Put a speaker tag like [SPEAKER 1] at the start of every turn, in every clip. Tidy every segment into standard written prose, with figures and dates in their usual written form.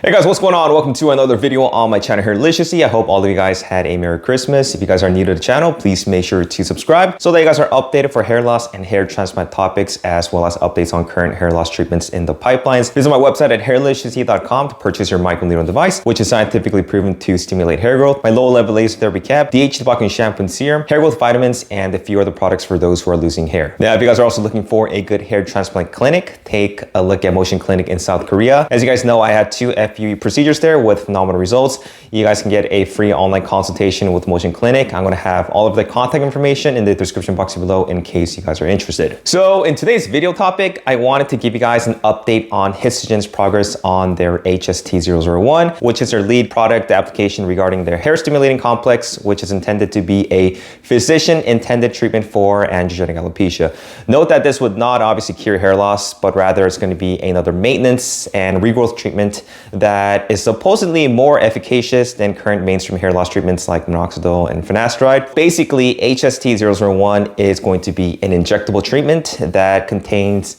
[SPEAKER 1] Hey guys, what's going on? Welcome to another video on my channel, Hairliciously. I hope all of you guys had a Merry Christmas. If you guys are new to the channel, please make sure to subscribe so that you guys are updated for hair loss and hair transplant topics, as well as updates on current hair loss treatments in the pipelines. Visit my website at HAIRLICIOUSLY.com to purchase your microneedling device, which is scientifically proven to stimulate hair growth. My low-level laser therapy cap, DH debulking shampoo and serum, hair growth vitamins, and a few other products for those who are losing hair. Now, if you guys are also looking for a good hair transplant clinic, take a look at Motion Clinic in South Korea. As you guys know, I had 2 FUE procedures there with phenomenal results. You guys can get a free online consultation with Motion Clinic. I'm going to have all of the contact information in the description box below in case you guys are interested. So in today's video topic, I wanted to give you guys an update on Histogen's progress on their HST001, which is their lead product application regarding their hair stimulating complex, which is intended to be a physician-intended treatment for androgenic alopecia. Note that this would not obviously cure hair loss, but rather it's going to be another maintenance and regrowth treatment that is supposedly more efficacious than current mainstream hair loss treatments like Minoxidil and finasteride. Basically, HST001 is going to be an injectable treatment that contains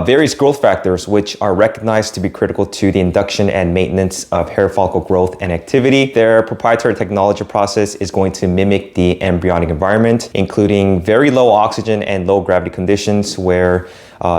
[SPEAKER 1] various growth factors which are recognized to be critical to the induction and maintenance of hair follicle growth and activity. Their proprietary technology process is going to mimic the embryonic environment, including very low oxygen and low gravity conditions where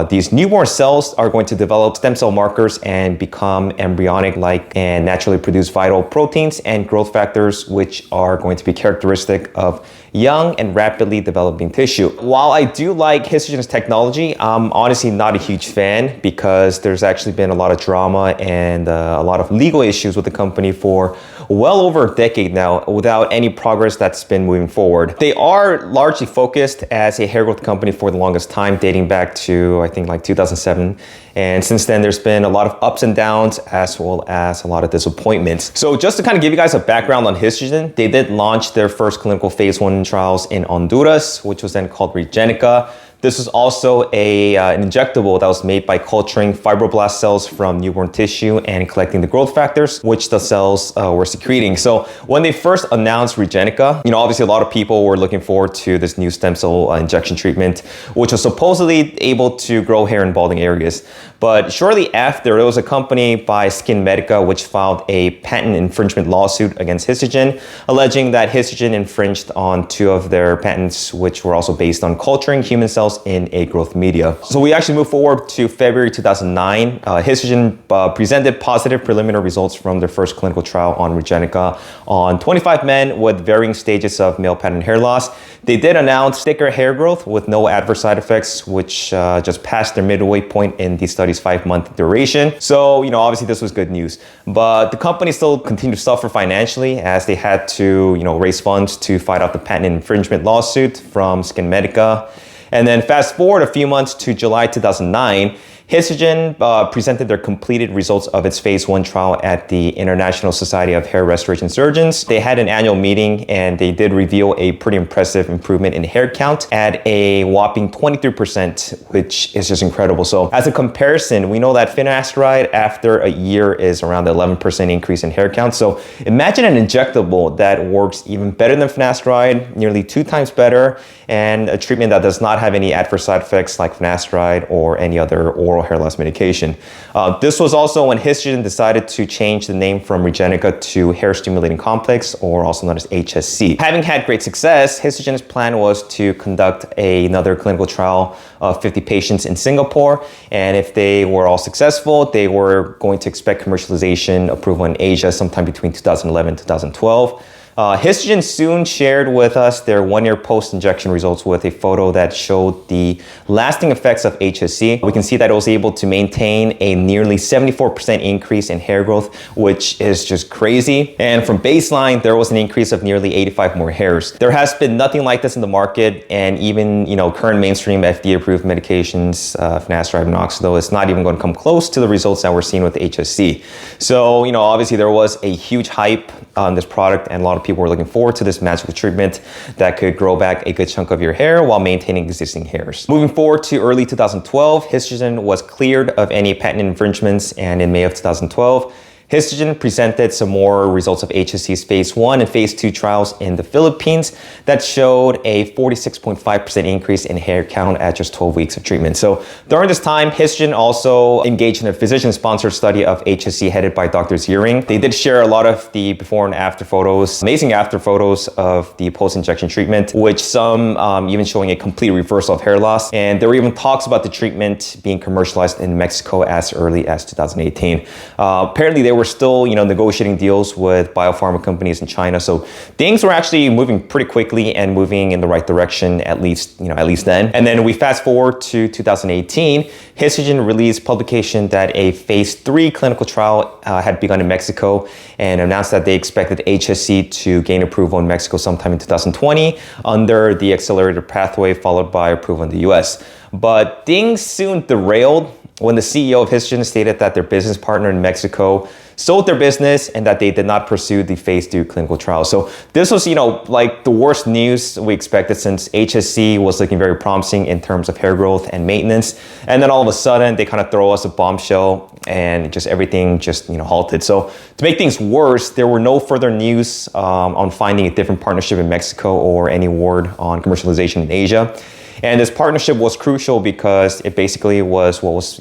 [SPEAKER 1] these newborn cells are going to develop stem cell markers and become embryonic-like and naturally produce vital proteins and growth factors, which are going to be characteristic of young and rapidly developing tissue. While I do like Histogen's technology, I'm honestly not a huge fan because there's actually been a lot of drama and a lot of legal issues with the company for well over a decade now without any progress that's been moving forward. They are largely focused as a hair growth company for the longest time, dating back to I think like 2007. And since then, there's been a lot of ups and downs as well as a lot of disappointments. So just to kind of give you guys a background on Histogen, they did launch their first clinical phase 1 trials in Honduras, which was then called Regenica. This is also an injectable that was made by culturing fibroblast cells from newborn tissue and collecting the growth factors, which the cells were secreting. So when they first announced Regenica, obviously a lot of people were looking forward to this new stem cell injection treatment, which was supposedly able to grow hair in balding areas. But shortly after, there was a company by Skin Medica which filed a patent infringement lawsuit against Histogen, alleging that Histogen infringed on 2 of their patents, which were also based on culturing human cells in a growth media. So we actually move forward to February 2009. Histogen presented positive preliminary results from their first clinical trial on Regenica on 25 men with varying stages of male pattern hair loss. They did announce thicker hair growth with no adverse side effects, which just passed their midway point in the study's 5-month duration. So, obviously this was good news, but the company still continued to suffer financially as they had to, raise funds to fight out the patent infringement lawsuit from Skin Medica. And then fast forward a few months to July 2009, Histogen presented their completed results of its phase 1 trial at the International Society of Hair Restoration Surgeons. They had an annual meeting and they did reveal a pretty impressive improvement in hair count at a whopping 23%, which is just incredible. So as a comparison, we know that finasteride after a year is around 11% increase in hair count. So imagine an injectable that works even better than finasteride, nearly 2 times better, and a treatment that does not have any adverse side effects like finasteride or any other oral hair loss medication. This was also when Histogen decided to change the name from Regenica to Hair Stimulating Complex, or also known as HSC. Having had great success, Histogen's plan was to conduct another clinical trial of 50 patients in Singapore, and if they were all successful, they were going to expect commercialization approval in Asia sometime between 2011 and 2012. Histogen soon shared with us their 1-year post-injection results with a photo that showed the lasting effects of HSC. We can see that it was able to maintain a nearly 74% increase in hair growth, which is just crazy. And from baseline, there was an increase of nearly 85 more hairs. There has been nothing like this in the market, and even current mainstream FDA-approved medications, finasteride, minoxidil, is not even going to come close to the results that we're seeing with HSC. So obviously there was a huge hype on this product, and a lot of people were looking forward to this magical treatment that could grow back a good chunk of your hair while maintaining existing hairs. Moving forward to early 2012, Histogen was cleared of any patent infringements, and in May of 2012, Histogen presented some more results of HSC's phase 1 and phase 2 trials in the Philippines that showed a 46.5% increase in hair count at just 12 weeks of treatment. So during this time, Histogen also engaged in a physician-sponsored study of HSC headed by Dr. Ziering. They did share a lot of the before and after photos, amazing after photos of the post-injection treatment, which some even showing a complete reversal of hair loss. And there were even talks about the treatment being commercialized in Mexico as early as 2018. Apparently, they were still, negotiating deals with BIO-PHARMA companies in China. So things were actually moving pretty quickly and moving in the right direction, at least then. And then we fast forward to 2018, Histogen released publication that a phase 3 clinical trial had begun in Mexico and announced that they expected HSC to gain approval in Mexico sometime in 2020 under the accelerated pathway, followed by approval in the US. But things soon derailed when the CEO of Histogen stated that their business partner in Mexico sold their business and that they did not pursue the phase 2 clinical trial. So this was, like the worst news we expected, since HSC was looking very promising in terms of hair growth and maintenance. And then all of a sudden they kind of throw us a bombshell and just everything halted. So to make things worse, there were no further news on finding a different partnership in Mexico or any word on commercialization in Asia. And this partnership was crucial because it basically was what was,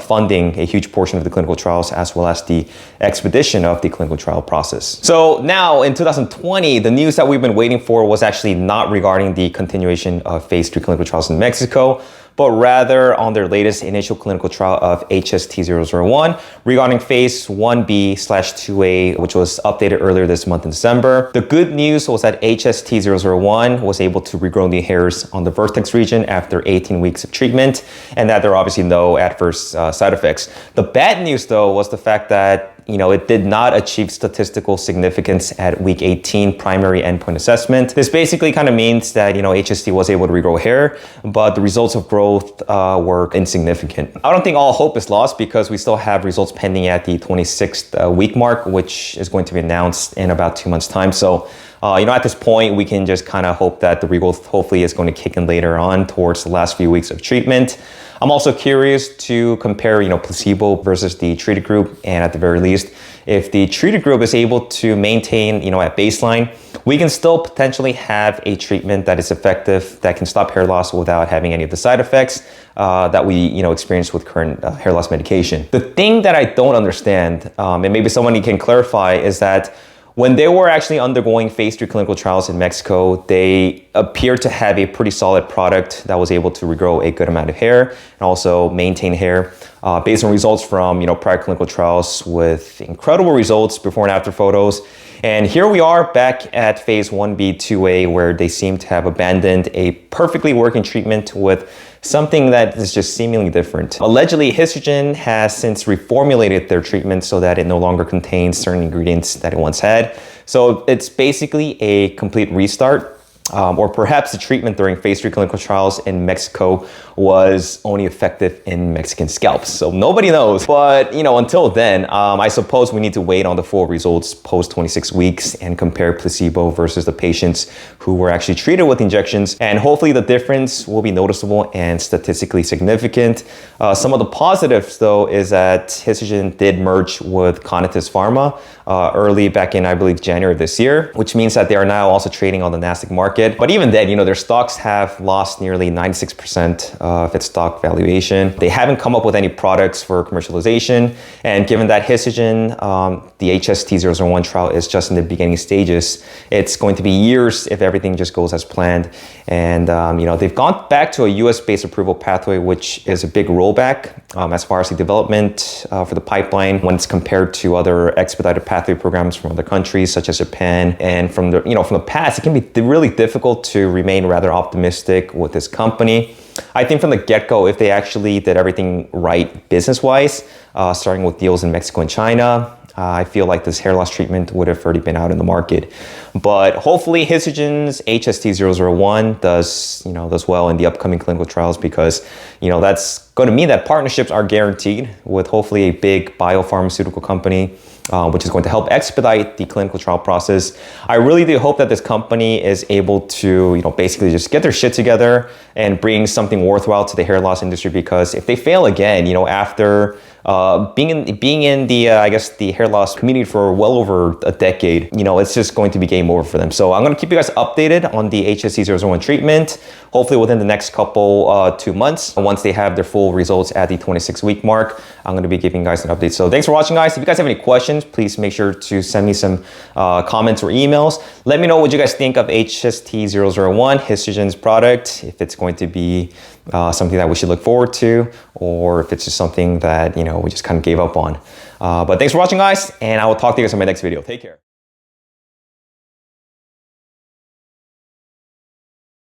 [SPEAKER 1] funding a huge portion of the clinical trials as well as the expedition of the clinical trial process. So now in 2020, the news that we've been waiting for was actually not regarding the continuation of phase 3 clinical trials in Mexico, but rather on their latest initial clinical trial of HST001 regarding phase 1B/2A, which was updated earlier this month in December. The good news was that HST001 was able to regrow the hairs on the vertex region after 18 weeks of treatment, and that there are obviously no adverse side effects. The bad news, though, was the fact that it did not achieve statistical significance at week 18 primary endpoint assessment. This basically kind of means that, HST was able to regrow hair, but the results of growth were insignificant. I don't think all hope is lost because we still have results pending at the 26th week mark, which is going to be announced in about 2 months' time. So, at this point, we can just kind of hope that the regrowth hopefully is going to kick in later on towards the last few weeks of treatment. I'm also curious to compare, placebo versus the treated group. And at the very least, if the treated group is able to maintain, at baseline, we can still potentially have a treatment that is effective, that can stop hair loss without having any of the side effects that we, experience with current hair loss medication. The thing that I don't understand, and maybe somebody can clarify, is that when they were actually undergoing phase 3 clinical trials in Mexico, they appeared to have a pretty solid product that was able to regrow a good amount of hair and also maintain hair based on results from prior clinical trials with incredible results before and after photos. And here we are back at phase 1B/2A, where they seem to have abandoned a perfectly working treatment with something that is just seemingly different. Allegedly, Histogen has since reformulated their treatment so that it no longer contains certain ingredients that it once had. So it's basically a complete restart. Or perhaps the treatment during phase 3 clinical trials in Mexico was only effective in Mexican scalps. So nobody knows. But, until then, I suppose we need to wait on the full results post 26 weeks and compare placebo versus the patients who were actually treated with injections. And hopefully the difference will be noticeable and statistically significant. Some of the positives, though, is that Histogen did merge with HAIRLICIOUSLY early back in, I believe, January of this year, which means that they are now also trading on the Nasdaq market. But even then, their stocks have lost nearly 96% of its stock valuation. They haven't come up with any products for commercialization. And given that Histogen, the HST001 trial is just in the beginning stages, it's going to be years if everything just goes as planned. And, they've gone back to a US-based approval pathway, which is a big rollback as far as the development for the pipeline when it's compared to other expedited pathway programs from other countries such as Japan. And from the past, it can be really difficult to remain rather optimistic with this company. I think from the get-go, if they actually did everything right business-wise, starting with deals in Mexico and China, I feel like this hair loss treatment would have already been out in the market. But hopefully Histogen's HST001 does well in the upcoming clinical trials because, that's going to mean that partnerships are guaranteed with hopefully a big biopharmaceutical company, which is going to help expedite the clinical trial process. I really do hope that this company is able to, basically just get their shit together and bring something worthwhile to the hair loss industry, because if they fail again, after being in the I guess the hair loss community for well over a decade, it's just going to be game over for them. So I'm going to keep you guys updated on the HST001 treatment, hopefully within the next couple 2 months. Once they have their full results at the 26-week mark, I'm going to be giving you guys an update. So thanks for watching, guys. If you guys have any questions, please make sure to send me some comments or emails. Let me know what you guys think of HST001, Histogen's product, if it's going to be something that we should look forward to, or if it's just something that we just kind of gave up on. But thanks for watching, guys, and I will talk to you guys in my next video. Take care.